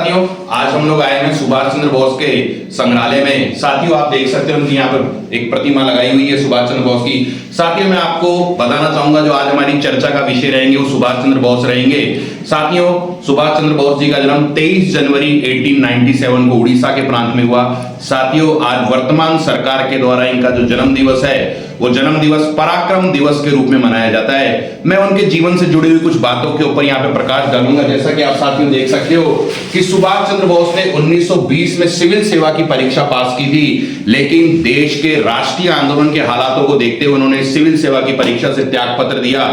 साथियों, आज हम लोग आए हैं सुभाष चंद्र बोस के संग्रहालय में। साथियों, आप देख सकते हो उनकी यहाँ पर एक प्रतिमा लगाई हुई है सुभाष चंद्र बोस की। साथियों, मैं आपको बताना चाहूंगा जो आज हमारी चर्चा का विषय रहेंगे वो सुभाष चंद्र बोस रहेंगे। साथियों, सुभाष चंद्र बोस जी का जन्म 23 जनवरी 1897 को उड़ीसा के प्रांत में हुआ। साथियों, आज वर्तमान सरकार के द्वारा इनका जो जन्म दिवस है वो जन्म दिवस पराक्रम दिवस के रूप में मनाया जाता है। मैं उनके जीवन से जुड़ी हुई कुछ बातों के ऊपर यहाँ पे प्रकाश डालूंगा। जैसा कि आप साथियों देख सकते हो कि सुभाष चंद्र बोस ने 1920 में सिविल सेवा की परीक्षा पास की थी, लेकिन देश के राष्ट्रीय आंदोलन के हालातों को देखते हुए उन्होंने सिविल सेवा की परीक्षा से त्याग पत्र दिया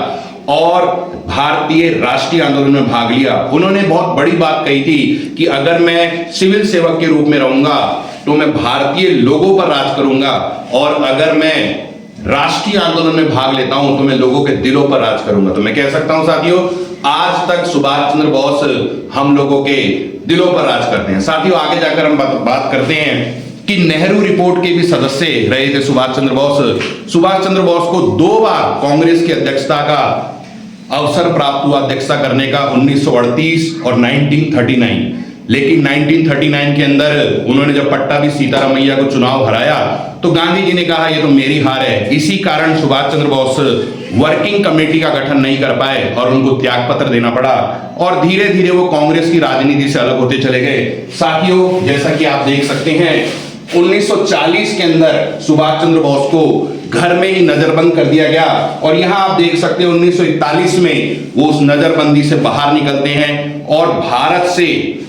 और भारतीय राष्ट्रीय आंदोलन में भाग लिया। उन्होंने बहुत बड़ी बात कही थी कि अगर मैं सिविल सेवक के रूप में रहूंगा तो मैं भारतीय लोगों पर राज करूंगा, और अगर मैं राष्ट्रीय आंदोलन में भाग लेता हूं तो मैं लोगों के दिलों पर राज करूंगा। तो मैं कह सकता हूं साथियों, आज तक सुभाष चंद्र बोस हम लोगों के दिलों पर राज करते हैं। साथियों, आगे जाकर हम बात करते हैं कि नेहरू रिपोर्ट के भी सदस्य रहे थे सुभाष चंद्र बोस। सुभाष चंद्र बोस को 2 बार कांग्रेस की अध्यक्षता का अवसर प्राप्त हुआ, अध्यक्षता करने का 1938 और 1939। लेकिन 1939 के अंदर उन्होंने जब पट्टाभी सीतारामैया को चुनाव हराया तो गांधी जी ने कहा ये तो मेरी हार है। इसी कारण सुभाष चंद्र बोस वर्किंग कमेटी का गठन नहीं कर पाए और उनको त्याग पत्र देना पड़ा, और धीरे धीरे वो कांग्रेस की राजनीति से अलग होते चले गए। साथियों, जैसा कि आप देख सकते हैं 1940 के अंदर सुभाष चंद्र बोस को घर में ही नजरबंद कर दिया गया, और यहां आप देख सकते हैं 1941 में वो उस नजरबंदी से बाहर निकलते हैं और भारत से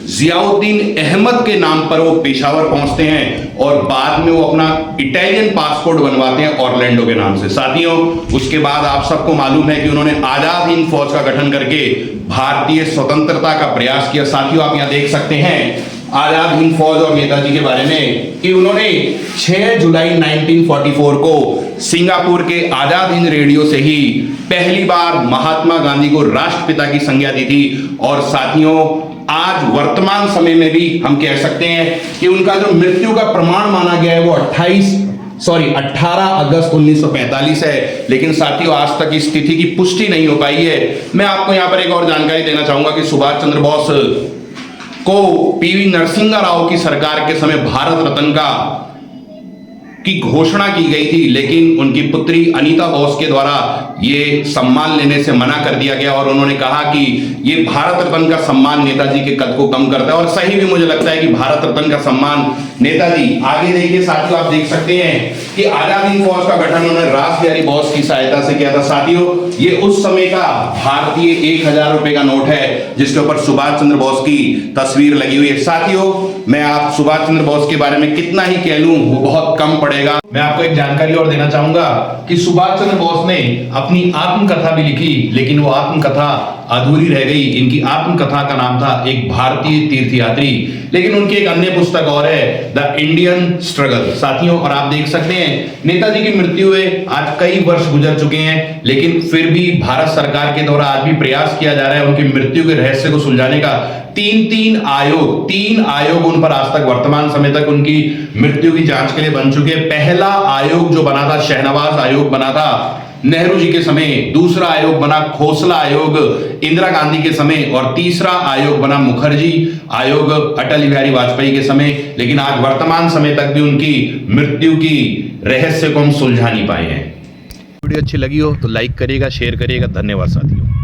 जियाउद्दीन अहमद के नाम पर वो पेशावर पहुंचते हैं, और बाद में वो अपना इटालियन पासपोर्ट बनवाते हैं ऑरलैंडो के नाम से। साथियों, उसके बाद आप सबको मालूम है कि उन्होंने आजाद हिंद फौज का गठन करके भारतीय स्वतंत्रता का प्रयास किया। साथियों, आप यहां देख सकते हैं आजाद हिंद फौज और नेताजी के बारे में कि उन्होंने 6 जुलाई 1944 को सिंगापुर के आजाद हिंद रेडियो से ही पहली बार महात्मा गांधी को राष्ट्रपिता की संज्ञा दी थी। और साथियों, आज वर्तमान समय में भी हम कह सकते हैं कि उनका जो मृत्यु का प्रमाण माना गया है वो 18 अगस्त 1945 है, लेकिन साथियों आज तक इस तिथि की पुष्टि नहीं हो पाई है। मैं आपको यहां पर एक और जानकारी देना चाहूंगा कि सुभाष चंद्र बोस को पीवी नरसिंह राव की सरकार के समय भारत रत्न की घोषणा की गई थी, लेकिन उनकी पुत्री अनीता बोस के द्वारा ये सम्मान लेने से मना कर दिया गया, और उन्होंने कहा कि ये भारत रत्न का सम्मान नेताजी के कद को कम करता है। और सही भी मुझे लगता है कि भारत रत्न का सम्मान नेताजी, आगे देखिए साथियों, आप देख सकते हैं कि आजाद हिंद फौज का गठन उन्होंने रास बिहारी बोस की सहायता से किया था। साथियों, ये उस समय का भारतीय 1000 रुपए का नोट है जिसके ऊपर सुभाष चंद्र बोस की तस्वीर लगी हुई है। साथियों, मैं आप सुभाष चंद्र बोस के बारे में कितना ही कह लूं वो बहुत कम पड़ेगा। मैं आपको एक जानकारी और देना चाहूंगा कि सुभाष चंद्र बोस ने अपनी आत्मकथा भी लिखी, लेकिन वो आत्मकथा अधूरी रह गई। इनकी आत्मकथा का नाम था एक भारतीय तीर्थयात्री, लेकिन उनकी एक अन्य पुस्तक और है द इंडियन स्ट्रगल। साथियों, और आप देख सकते हैं नेताजी की मृत्यु हुए आज कई वर्ष गुजर चुके हैं, लेकिन फिर भी भारत सरकार के द्वारा आज भी प्रयास किया जा रहा है उनकी मृत्यु के रहस्य को सुलझाने का। 3 आयोग उन पर आज तक वर्तमान समय तक उनकी मृत्यु की जांच के लिए बन चुके हैं। पहला आयोग जो बना था शहनवाज आयोग बना था नेहरू जी के समय, दूसरा आयोग बना खोसला आयोग इंदिरा गांधी के समय, और तीसरा आयोग बना मुखर्जी आयोग अटल बिहारी वाजपेयी के समय। लेकिन आज वर्तमान समय तक भी उनकी मृत्यु की रहस्य को हम सुलझा नहीं पाए हैं। वीडियो अच्छी लगी हो तो लाइक करिएगा, शेयर करिएगा। धन्यवाद साथियों।